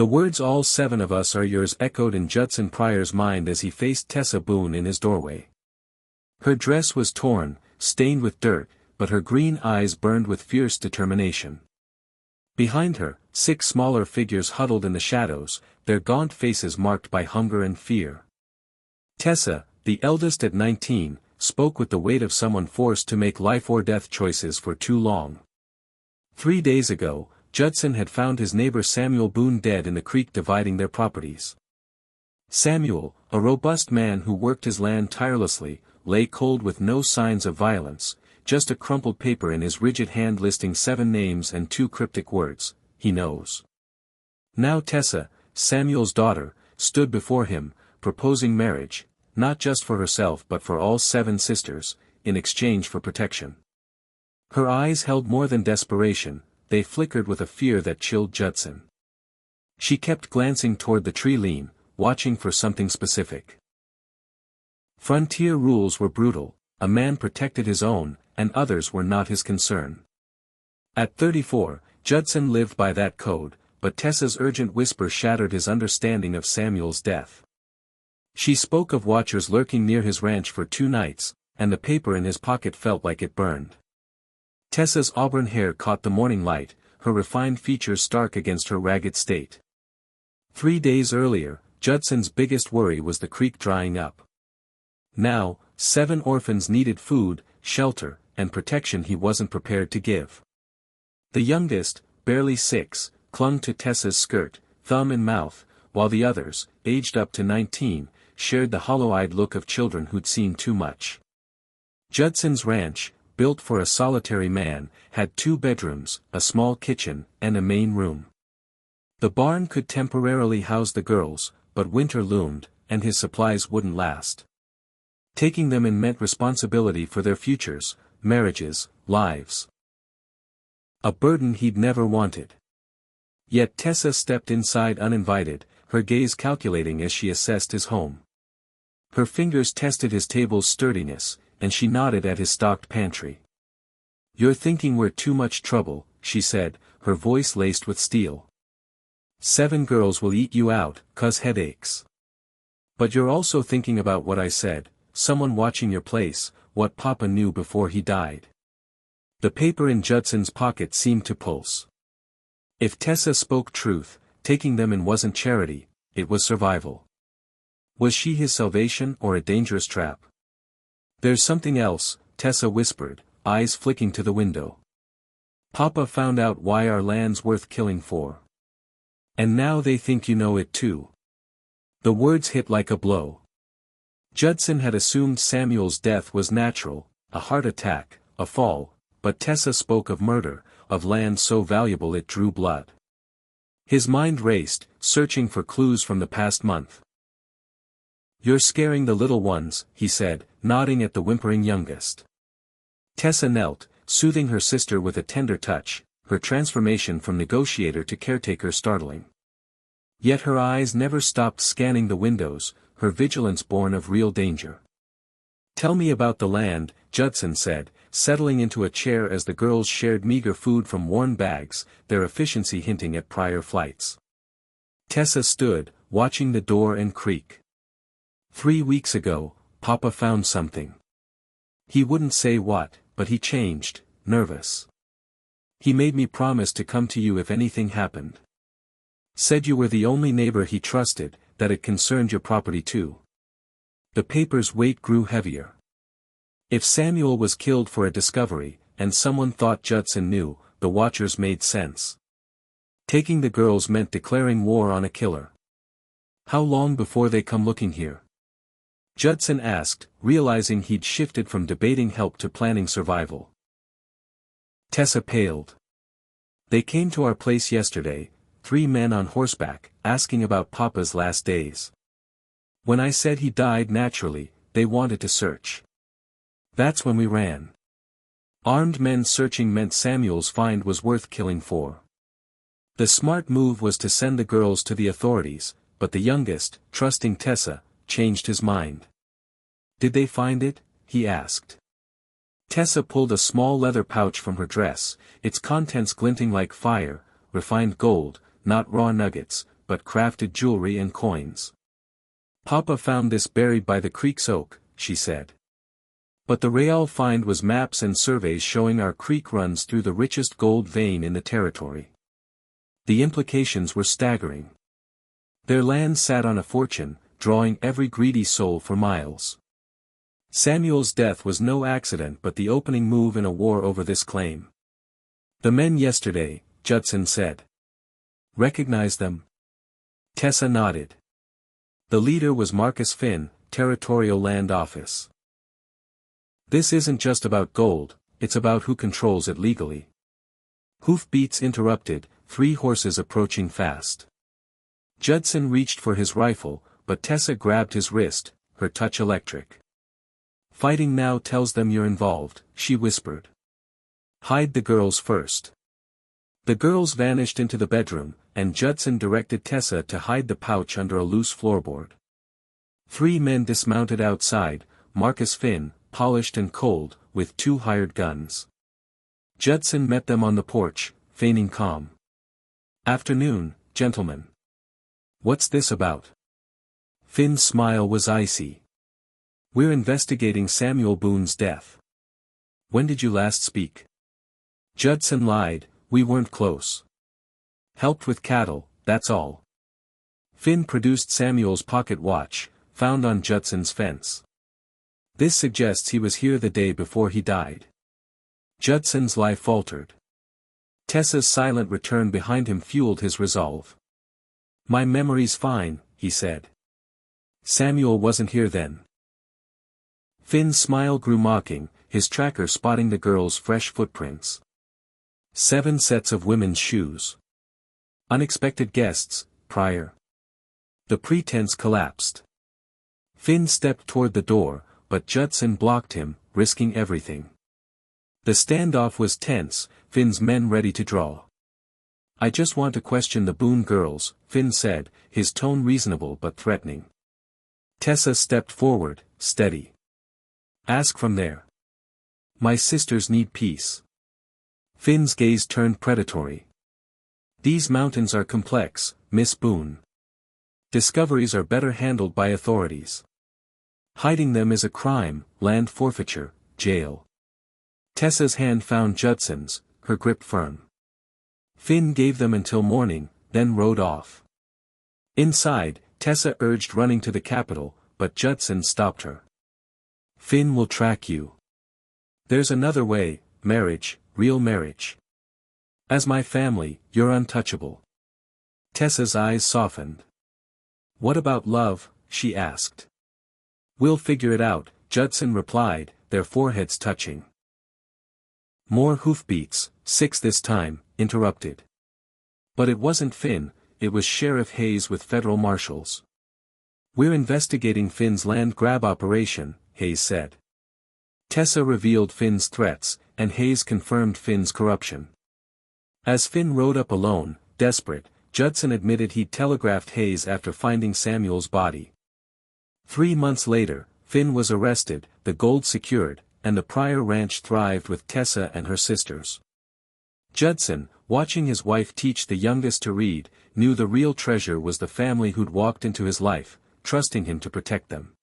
The words "all 7 of us are yours" echoed in Judson Pryor's mind as he faced Tessa Boone in his doorway. Her dress was torn, stained with dirt, but her green eyes burned with fierce determination. Behind her, 6 smaller figures huddled in the shadows, their gaunt faces marked by hunger and fear. Tessa, the eldest at 19, spoke with the weight of someone forced to make life-or-death choices for too long. 3 days ago, Judson had found his neighbor Samuel Boone dead in the creek dividing their properties. Samuel, a robust man who worked his land tirelessly, lay cold with no signs of violence, just a crumpled paper in his rigid hand listing 7 names and 2 cryptic words, "He knows." Now Tessa, Samuel's daughter, stood before him, proposing marriage, not just for herself but for all 7 sisters, in exchange for protection. Her eyes held more than desperation, they flickered with a fear that chilled Judson. She kept glancing toward the tree lean, watching for something specific. Frontier rules were brutal, a man protected his own, and others were not his concern. At 34, Judson lived by that code, but Tessa's urgent whisper shattered his understanding of Samuel's death. She spoke of watchers lurking near his ranch for 2 nights, and the paper in his pocket felt like it burned. Tessa's auburn hair caught the morning light, her refined features stark against her ragged state. 3 days earlier, Judson's biggest worry was the creek drying up. Now, 7 orphans needed food, shelter, and protection he wasn't prepared to give. The youngest, barely 6, clung to Tessa's skirt, thumb in mouth, while the others, aged up to 19, shared the hollow-eyed look of children who'd seen too much. Judson's ranch, built for a solitary man, had 2 bedrooms, a small kitchen, and a main room. The barn could temporarily house the girls, but winter loomed, and his supplies wouldn't last. Taking them in meant responsibility for their futures, marriages, lives. A burden he'd never wanted. Yet Tessa stepped inside uninvited, her gaze calculating as she assessed his home. Her fingers tested his table's sturdiness, and she nodded at his stocked pantry. "You're thinking we're too much trouble," she said, her voice laced with steel. "7 girls will eat you out, 'cause headaches. But you're also thinking about what I said, someone watching your place, what Papa knew before he died." The paper in Judson's pocket seemed to pulse. If Tessa spoke truth, taking them in wasn't charity, it was survival. Was she his salvation or a dangerous trap? "There's something else," Tessa whispered, eyes flicking to the window. "Papa found out why our land's worth killing for. And now they think you know it too." The words hit like a blow. Judson had assumed Samuel's death was natural, a heart attack, a fall, but Tessa spoke of murder, of land so valuable it drew blood. His mind raced, searching for clues from the past month. "You're scaring the little ones," he said, nodding at the whimpering youngest. Tessa knelt, soothing her sister with a tender touch, her transformation from negotiator to caretaker startling. Yet her eyes never stopped scanning the windows, her vigilance born of real danger. "Tell me about the land," Judson said, settling into a chair as the girls shared meager food from worn bags, their efficiency hinting at prior flights. Tessa stood, watching the door and creak. 3 weeks ago, Papa found something. He wouldn't say what, but he changed, nervous. He made me promise to come to you if anything happened. Said you were the only neighbor he trusted, that it concerned your property too." The paper's weight grew heavier. If Samuel was killed for a discovery, and someone thought Judson knew, the watchers made sense. Taking the girls meant declaring war on a killer. "How long before they come looking here?" Judson asked, realizing he'd shifted from debating help to planning survival. Tessa paled. "They came to our place yesterday, 3 men on horseback, asking about Papa's last days. When I said he died naturally, they wanted to search. That's when we ran. Armed men searching meant Samuel's find was worth killing for. The smart move was to send the girls to the authorities, but the youngest, trusting Tessa, changed his mind. "Did they find it?" he asked. Tessa pulled a small leather pouch from her dress, its contents glinting like fire, refined gold, not raw nuggets, but crafted jewelry and coins. "Papa found this buried by the creek's oak," she said. But the real find was maps and surveys showing our creek runs through the richest gold vein in the territory. The implications were staggering. Their land sat on a fortune, drawing every greedy soul for miles. Samuel's death was no accident but the opening move in a war over this claim. "The men yesterday," Judson said. "Recognize them?" Tessa nodded. The leader was Marcus Finn, Territorial Land Office. "This isn't just about gold, it's about who controls it legally." Hoofbeats interrupted, 3 horses approaching fast. Judson reached for his rifle, but Tessa grabbed his wrist, her touch electric. "Fighting now tells them you're involved," she whispered. "Hide the girls first." The girls vanished into the bedroom, and Judson directed Tessa to hide the pouch under a loose floorboard. 3 men dismounted outside, Marcus Finn, polished and cold, with 2 hired guns. Judson met them on the porch, feigning calm. "Afternoon, gentlemen. What's this about?" Finn's smile was icy. "We're investigating Samuel Boone's death." "When did you last speak?" Judson lied, "We weren't close. Helped with cattle, that's all." Finn produced Samuel's pocket watch, found on Judson's fence. "This suggests he was here the day before he died." Judson's lie faltered. Tessa's silent return behind him fueled his resolve. "My memory's fine," he said. "Samuel wasn't here then." Finn's smile grew mocking, his tracker spotting the girls' fresh footprints. 7 sets of women's shoes. Unexpected guests, Pryor. The pretense collapsed. Finn stepped toward the door, but Judson blocked him, risking everything. The standoff was tense, Finn's men ready to draw. "I just want to question the Boone girls," Finn said, his tone reasonable but threatening. Tessa stepped forward, steady. "Ask from there. My sisters need peace." Finn's gaze turned predatory. "These mountains are complex, Miss Boone. Discoveries are better handled by authorities. Hiding them is a crime, land forfeiture, jail." Tessa's hand found Judson's, her grip firm. Finn gave them until morning, then rode off. Inside, Tessa urged running to the capital, but Judson stopped her. "Finn will track you. There's another way, marriage, real marriage. As my family, you're untouchable." Tessa's eyes softened. "What about love?" she asked. "We'll figure it out," Judson replied, their foreheads touching. More hoofbeats, 6 this time, interrupted. But it wasn't Finn, it was Sheriff Hayes with federal marshals. "We're investigating Finn's land grab operation," Hayes said. Tessa revealed Finn's threats, and Hayes confirmed Finn's corruption. As Finn rode up alone, desperate, Judson admitted he'd telegraphed Hayes after finding Samuel's body. 3 months later, Finn was arrested, the gold secured, and the Pryor ranch thrived with Tessa and her sisters. Judson, watching his wife teach the youngest to read, knew the real treasure was the family who'd walked into his life, trusting him to protect them.